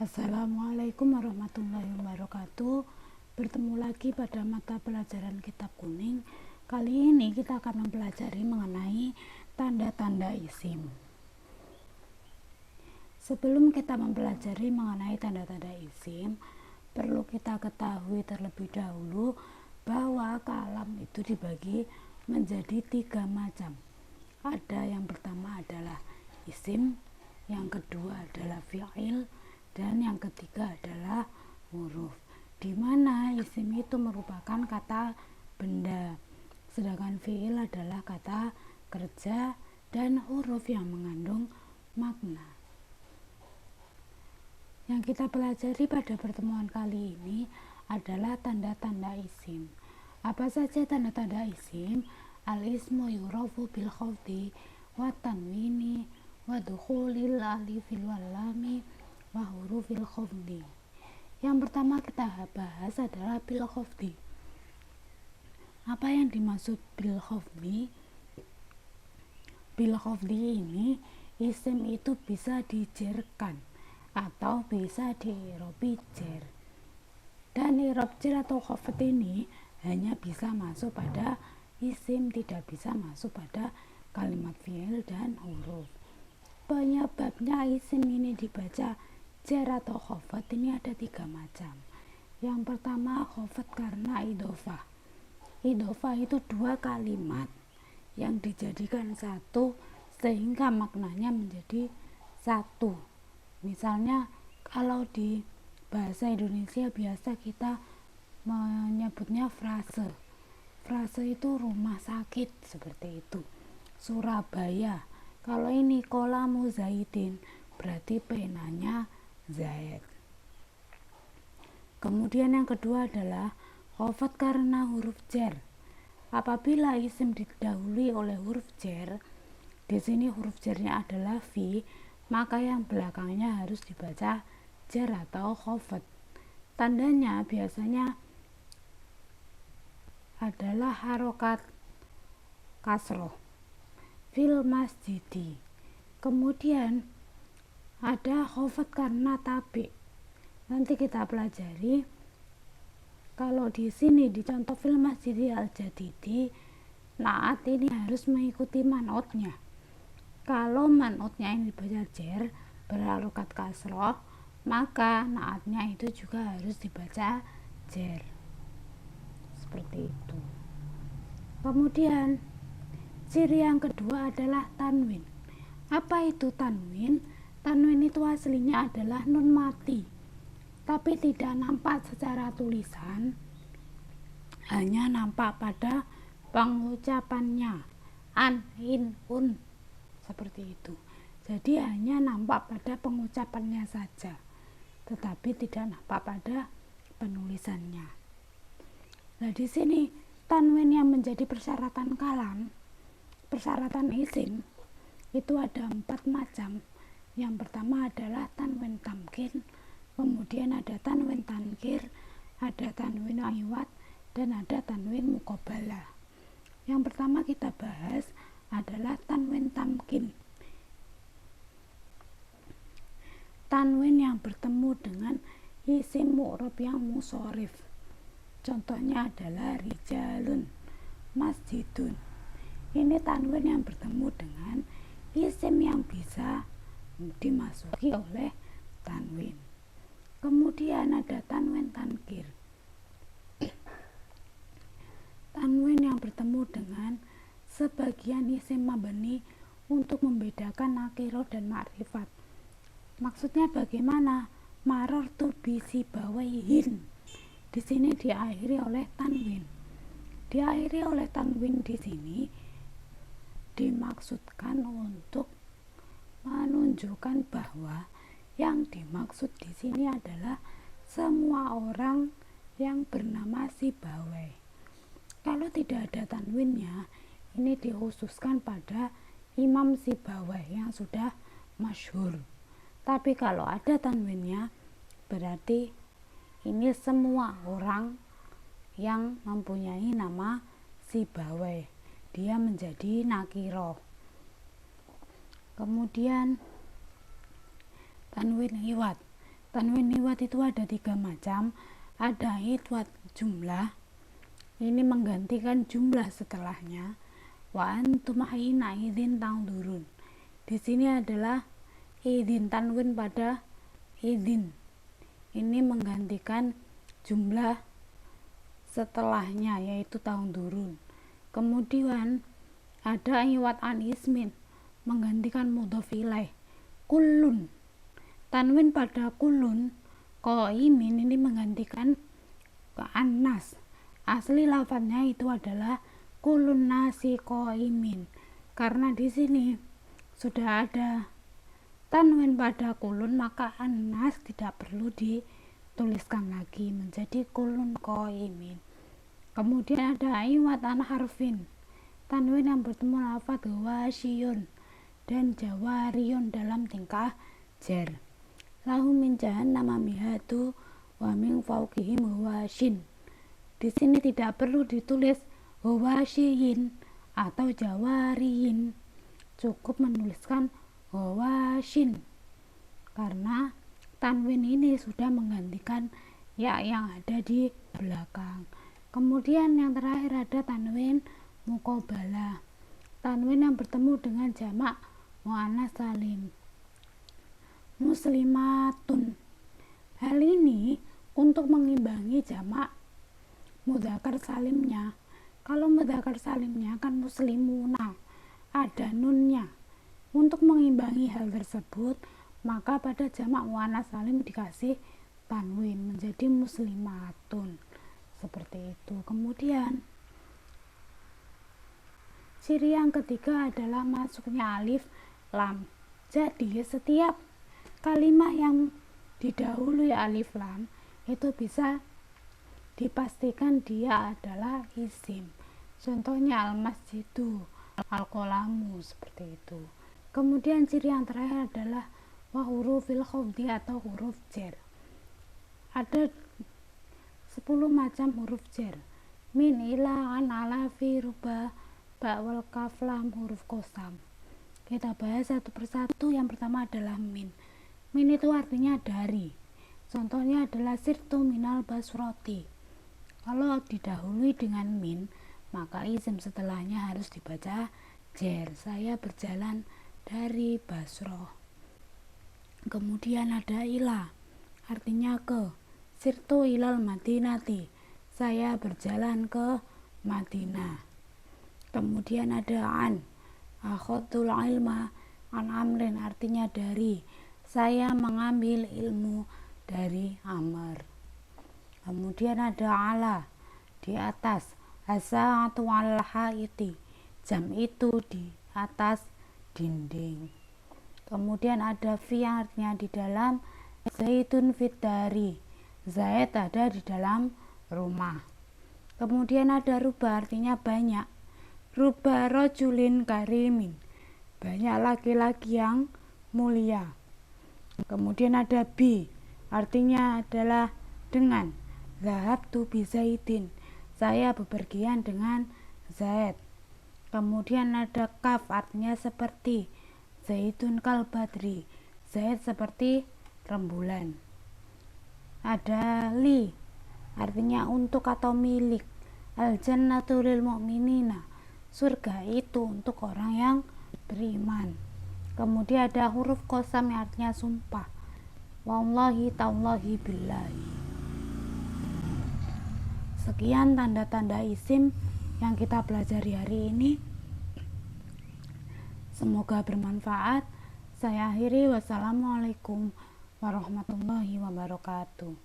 Assalamualaikum warahmatullahi wabarakatuh. Bertemu lagi pada mata pelajaran kitab kuning. Kali ini kita akan mempelajari mengenai tanda-tanda isim. Sebelum kita mempelajari mengenai tanda-tanda isim, perlu kita ketahui terlebih dahulu bahwa kalam itu dibagi menjadi 3 macam. Ada yang pertama adalah isim, yang kedua adalah fi'il, dan yang ketiga adalah huruf, di mana isim itu merupakan kata benda, sedangkan fi'il adalah kata kerja, dan huruf yang mengandung makna. Yang kita pelajari pada pertemuan kali ini adalah tanda-tanda isim. Apa saja tanda-tanda isim? Al-ismu yurafu bil khafdi wa tanwini wa dukhulil alifil wal lami wa hurufil khafdi. Yang pertama kita bahas adalah bil khafdi. Apa yang dimaksud bil khafdi? Bil khafdi ini isim itu bisa dijerkan atau bisa di-i'rabi jer. Dan i'rab jer atau khafd ini hanya bisa masuk pada isim, tidak bisa masuk pada kalimat fi'il dan huruf. Penyebabnya isim ini dibaca jer atau khafd ini ada 3 macam. Yang pertama khafd karena idhofah. Idhofah itu 2 kalimat yang dijadikan satu sehingga maknanya menjadi satu. Misalnya kalau di bahasa Indonesia biasa kita menyebutnya frase. Frase itu rumah sakit, seperti itu. Surabaya. Kalau ini kolamu zaidin, berarti penanya Zaid. Kemudian yang kedua adalah khafd karena huruf jer. Apabila isim didahului oleh huruf jer, di sini huruf jernya adalah fi, maka yang belakangnya harus dibaca jer atau khafd. Tandanya biasanya adalah harokat kasroh fil masjidi. Kemudian ada khafd karena tabi. Nanti kita pelajari. Kalau di sini di contoh fil masjidi al-jadidi, naat ini harus mengikuti man'utnya. Kalau man'utnya ini dibaca jer berharokat kasroh, maka naatnya itu juga harus dibaca jer, seperti itu. Kemudian ciri yang kedua adalah tanwin. Apa itu tanwin? Tanwin itu aslinya adalah nun mati, tapi tidak nampak secara tulisan, hanya nampak pada pengucapannya, an, in, un, seperti itu. Jadi hanya nampak pada pengucapannya saja, tetapi tidak nampak pada penulisannya. Nah, di sini tanwin yang menjadi persyaratan kalam, persyaratan isim itu ada 4 macam. Yang pertama adalah tanwin tamkin, kemudian ada tanwin tankir, ada tanwin iwad, dan ada tanwin muqabalah. Yang pertama kita bahas adalah tanwin tamkin. Tanwin yang bertemu dengan isim mu'rab yang musharif. Contohnya adalah rijalun, masjidun. Ini tanwin yang bertemu dengan isim yang bisa dimasuki oleh tanwin. Kemudian ada tanwin tankir. Tanwin yang bertemu dengan sebagian isim mabni untuk membedakan nakirah dan ma'rifat. Maksudnya bagaimana? Marartu bisibawaihin. Di sini diakhiri oleh tanwin. Diakhiri oleh tanwin di sini dimaksudkan untuk menunjukkan bahwa yang dimaksud di sini adalah semua orang yang bernama Sibawai. Kalau tidak ada tanwinnya, ini dikhususkan pada Imam Sibawai yang sudah masyhur. Tapi kalau ada tanwinnya, berarti ini semua orang yang mempunyai nama Sibawai. Dia menjadi nakiro. Kemudian tanwin iwad. Tanwin iwad itu ada 3 macam. Ada iwad jumlah, ini menggantikan jumlah setelahnya. Wa antum hina idzin tangdurun, di sini adalah idzin, tanwin pada idzin, ini menggantikan jumlah setelahnya yaitu tangdurun. Kemudian ada iwad an ismin, menggantikan mudhof ilaih, kullun, tanwin pada kullun qaimin, ini menggantikan anas. Asli lafadznya itu adalah kullun nasi qaimin. Karena di sini sudah ada tanwin pada kullun, maka anas tidak perlu dituliskan lagi menjadi kullun qaimin. Kemudian ada iwad an harfin, tanwin yang bertemu lafadz wasyiyun dan jawariyun dalam tingkah jar. Lahu min jahannama mihadu wa min fawqihim wasyin. Di sini tidak perlu ditulis wasyin atau jawariyin, cukup menuliskan wasyin karena tanwin ini sudah menggantikan ya yang ada di belakang. Kemudian yang terakhir ada tanwin muqabalah, tanwin yang bertemu dengan jamak muannats salim, muslimatun. Hal ini untuk mengimbangi jamak mudzakkar salimnya. Kalau mudzakkar salimnya kan muslimuna, ada nunnya. Untuk mengimbangi hal tersebut, maka pada jamak muannats salim dikasih tanwin menjadi muslimatun, seperti itu. Kemudian ciri yang ketiga adalah masuknya alif lam. Jadi setiap kalimat yang didahului alif lam itu bisa dipastikan dia adalah isim. Contohnya al-masjidu, al-qolamu, seperti itu. Kemudian ciri yang terakhir adalah wa hurufil khafdi atau huruf jar. Ada 10 macam huruf jar. Min, ila, an, ala, fi, ruba, ba, wal, kaf, lam, huruf qasam. Kita bahas satu persatu. Yang pertama adalah min. Min itu artinya dari. Contohnya adalah sirtu minal basroti. Kalau didahului dengan min, maka isim setelahnya harus dibaca jar. Saya berjalan dari Basroh. Kemudian ada ila, artinya ke. Sirtu ilal madinati, saya berjalan ke Madinah. Kemudian ada an, akhadul ilma an amrin, artinya dari. Saya mengambil ilmu dari Amr. Kemudian ada ala, di atas. As-sa'atu 'alal haiti, jam itu di atas dinding. Kemudian ada fi, artinya di dalam. Zaitun fit dari, Zaid ada di dalam rumah. Kemudian ada ruba, artinya banyak. Ruba rojulin karimin, banyak laki-laki yang mulia. Kemudian ada bi, artinya adalah dengan. Zahabtu bi Zaidin, saya bepergian dengan Zaid. Kemudian ada kaf, artinya seperti. Zaidun kal badri, Zaid seperti rembulan. Ada li, artinya untuk atau milik. Al jannatu lil mu'minina, surga itu untuk orang yang beriman. Kemudian ada huruf qasam yang artinya sumpah. Wallahi tallahi billahi. Sekian tanda-tanda isim yang kita pelajari hari ini. Semoga bermanfaat. Saya akhiri, wassalamualaikum warahmatullahi wabarakatuh.